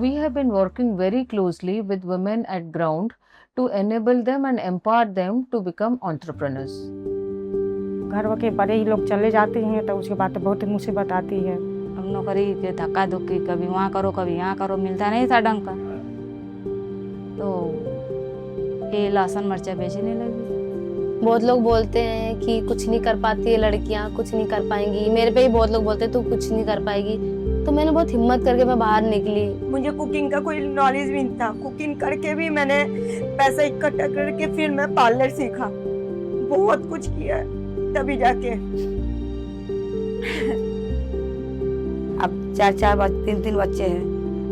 We have been working very closely with women at ground to enable them and empower them to become entrepreneurs. घर के बड़े ही लोग चले जाते हैं तो उसके बाद तो बहुत मुसीबत आती है। हम नौकरी के धक्का धुक्की कभी वहाँ करो कभी यहाँ करो, मिलता नहीं था ढंग का, तो ये लहसुन मिर्चा बेचने लगी। बहुत लोग बोलते हैं कि कुछ नहीं कर पाती है लड़कियां, कुछ नहीं कर पाएंगी। मेरे पे ही बहुत लोग बोलते हैं तू कुछ नहीं कर पाएगी, तो मैंने बहुत हिम्मत करके मैं बाहर निकली। मुझे कुकिंग का कोई नॉलेज भी नहीं था। कुकिंग करके भी मैंने पैसा इकट्ठा करके फिर मैं पार्लर सीखा, बहुत कुछ किया तभी जाके। अब 4-4 बच्चे हैं,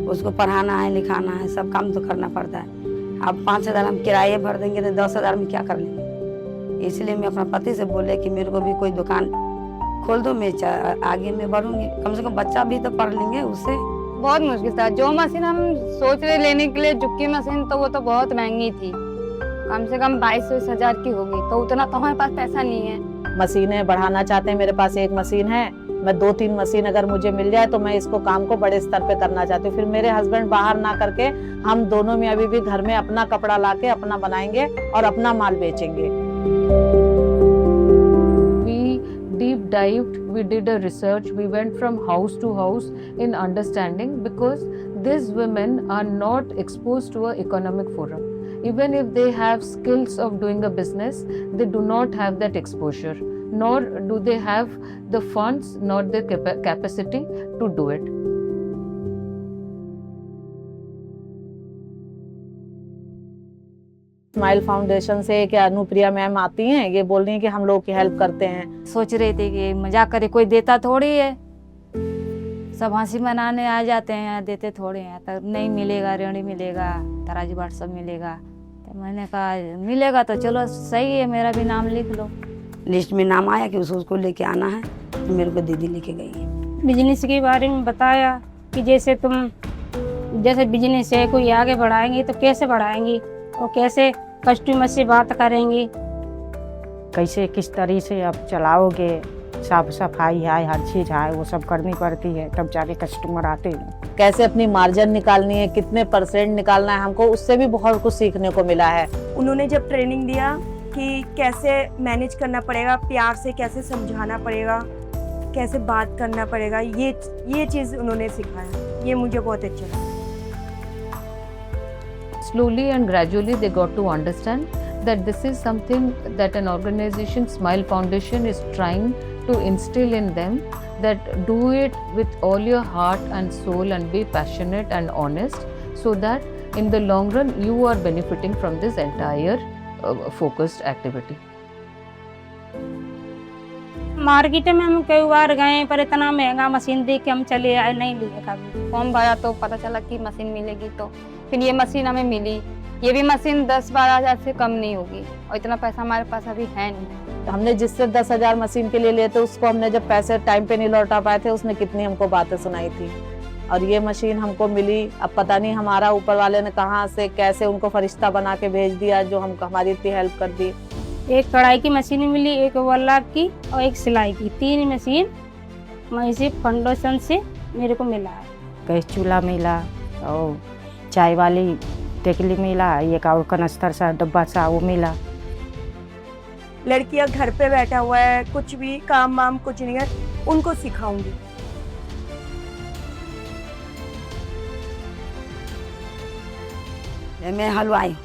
उसको पढ़ाना है लिखाना है, सब काम तो करना पड़ता है। अब 5,000 हम किराए भर देंगे तो 10,000 में क्या कर लेंगे। इसलिए मैं अपना पति से बोले कि मेरे को भी कोई दुकान खोल दो, मैं आगे में बढ़ूंगी, कम से कम बच्चा भी तो पढ़ लेंगे उससे। बहुत मुश्किल था। जो मशीन हम सोच रहे लेने के लिए, जुक्की मशीन, तो वो तो बहुत महंगी थी, कम से कम 22-23 हजार की होगी, तो उतना तो हमारे पास पैसा नहीं है। मशीनें बढ़ाना चाहते हैं, मेरे पास एक मशीन है, मैं 2-3 मशीन अगर मुझे मिल जाए तो मैं इसको काम को बड़े स्तर पे करना चाहती हूँ। फिर मेरे हस्बैंड बाहर ना करके हम दोनों में अभी भी घर में अपना कपड़ा लाके अपना बनाएंगे और अपना माल बेचेंगे। We deep dived, we did a research, we went from house to house in understanding, because these women are not exposed to an economic forum. Even if they have skills of doing a business, they do not have that exposure, nor do they have the funds nor the capacity to do it. Smile foundation से क्या Anupriya ma'am आती हैं, ये बोल रही हैं कि हम लोग की हेल्प करते हैं। सोच रहे थे कि मजाक करे, कोई देता थोड़ी है, सब हंसी मनाने आ जाते हैं, देते थोड़े हैं। तो नहीं मिलेगा, रेडी मिलेगा, तराजू बाट सब मिलेगा। तो मैंने कहा मिलेगा तो चलो सही है, मेरा भी नाम लिख लो। लिस्ट में नाम आया कि उसको लेके आना है, तो मेरे को दीदी लेके गई है। बिजनेस के बारे में बताया कि जैसे बिजनेस है, कोई आगे बढ़ाएंगी तो कैसे बढ़ाएंगी और कैसे कस्टमर से बात करेंगी, कैसे किस तरीके से आप चलाओगे, साफ सफाई है, हर चीज़ है, वो सब करनी पड़ती है, तब जाके कस्टमर आते हैं। कैसे अपनी मार्जिन निकालनी है, कितने % निकालना है, हमको उससे भी बहुत कुछ सीखने को मिला है। उन्होंने जब ट्रेनिंग दिया कि कैसे मैनेज करना पड़ेगा, प्यार से कैसे समझाना पड़ेगा, कैसे बात करना पड़ेगा, ये चीज़ उन्होंने सिखाया, ये मुझे बहुत अच्छा लगा। Slowly and gradually they got to understand that this is something that an organization, Smile Foundation, is trying to instill in them, that do it with all your heart and soul and be passionate and honest, so that in the long run you are benefiting from this entire focused activity. Market में हम कई बार गए, पर इतना महंगा machine देख के हम चले आए, नहीं लिए कभी। फॉर्म भरा तो पता चला कि मशीन मिलेगी, तो फिर ये मशीन हमें मिली। ये भी मशीन 10-12 हजार से कम नहीं होगी, और इतना पैसा हमारे पास अभी है नहीं। हमने जिससे 10,000 मशीन के लिए लिए थे, उसको हमने जब पैसे टाइम पे नहीं लौटा पाए थे, उसने कितनी हमको बातें सुनाई थी। और ये मशीन हमको मिली, अब पता नहीं हमारा ऊपर वाले ने कहाँ से कैसे उनको फरिश्ता बना के भेज दिया, जो हमको हमारी इतनी हेल्प कर दी। एक कढ़ाई की मशीन मिली, एक वर्कशॉप की और एक सिलाई की, 3 मशीन वहीं से फाउंडेशन से मेरे को मिला है। गैस चूल्हा मिला और चाय वाली टेकली मिला, एक और कनस्तर सा डब्बा सा वो मिला। लड़कियां घर पे बैठा हुआ है, कुछ भी काम वाम कुछ नहीं है, उनको सिखाऊंगी। मैं हलवाई हूँ,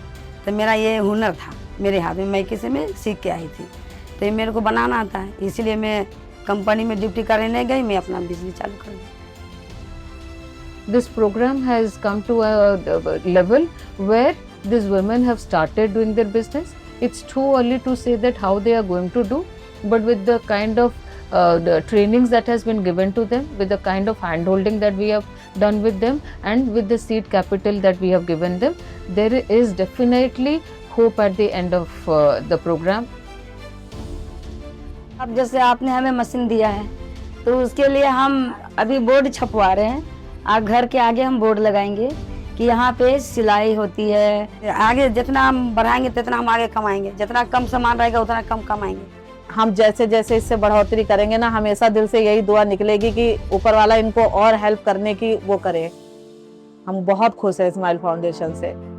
तो मेरा ये हुनर था मेरे हाथ में, मैं किसी में सीख के आई थी, तो ये मेरे को बनाना आता है, इसलिए मैं कंपनी में ड्यूटी करने नहीं गई, मैं अपना बिजनेस चालू कर दी। This program has come to a level where these women have started doing their business. It's too early to say that how they are going to do, but with the kind of the trainings that has been given to them, with the kind of hand-holding that we have done with them, and with the seed capital that we have given them, there is definitely hope at the end of the program. अब जैसे आपने हमें machine दिया है, तो उसके लिए हम अभी बोर्ड छपवा रहे हैं। घर के आगे हम बोर्ड लगाएंगे कि यहाँ पे सिलाई होती है। आगे जितना हम बढ़ाएंगे जितना हम आगे कमाएंगे, जितना कम सामान रहेगा उतना कम कमाएंगे। हम जैसे जैसे इससे बढ़ोतरी करेंगे ना, हमेशा दिल से यही दुआ निकलेगी कि ऊपर वाला इनको और हेल्प करने की वो करे। हम बहुत खुश हैं स्माइल फाउंडेशन से।